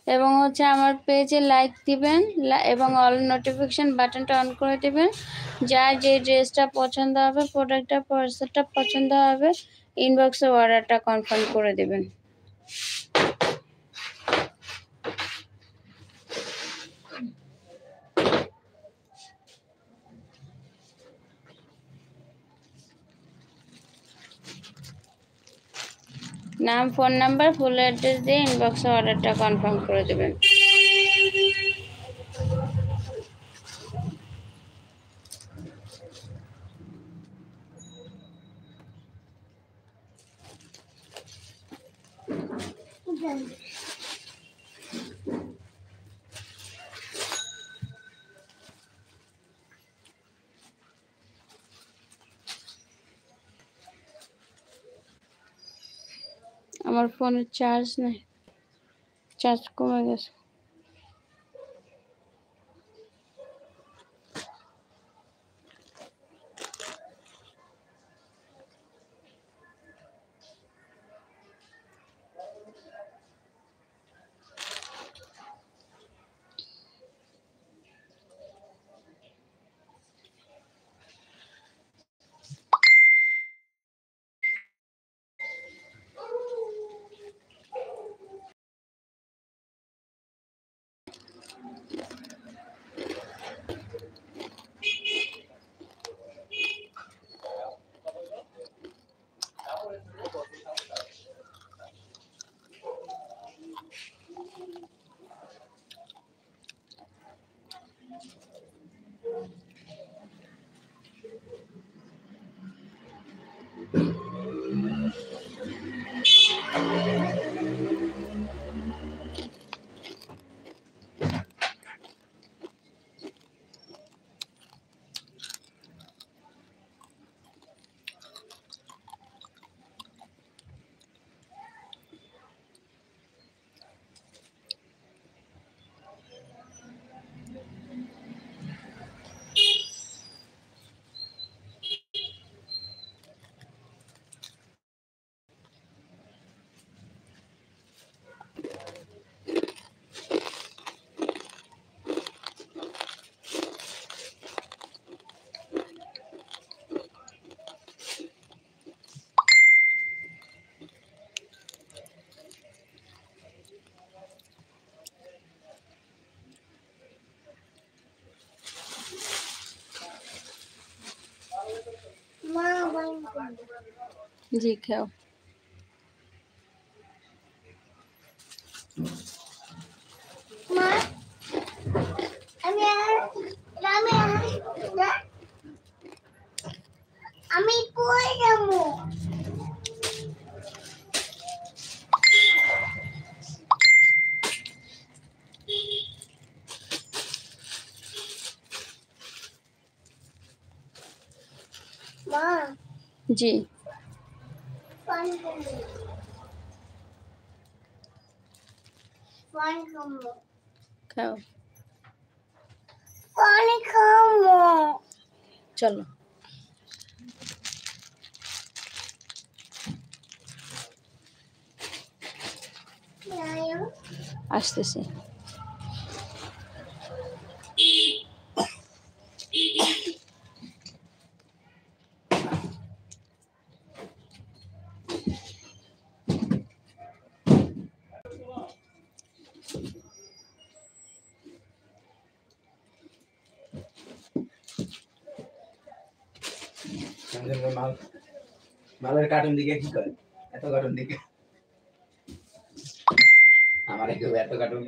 এবং হচ্ছে আমার পেজে লাইক দিবেন এবং অল নোটিফিকেশন বাটনটা অন করে দিবেন। যার যে ড্রেসটা পছন্দ হবে, প্রোডাক্টটা পার্সেলটা পছন্দ হবে, ইনবক্সে অর্ডারটা কনফার্ম করে দেবেন। নাম, ফোন নাম্বার, ফুল অ্যাড্রেস দিয়ে ইনবক্সে অর্ডারটা কনফার্ম করে দেবেন। আমার ফোনের চার্জ নেই, চার্জ কমে গেছে। জি খাও। আমি কই যাবো? মা জি পানি খাবো। খাও, পানি খাবো। চলো। আসতেছি। মালের কার্টুন দিকে কি করে? এত কার্টুন দিকে আমার এত কার্টুন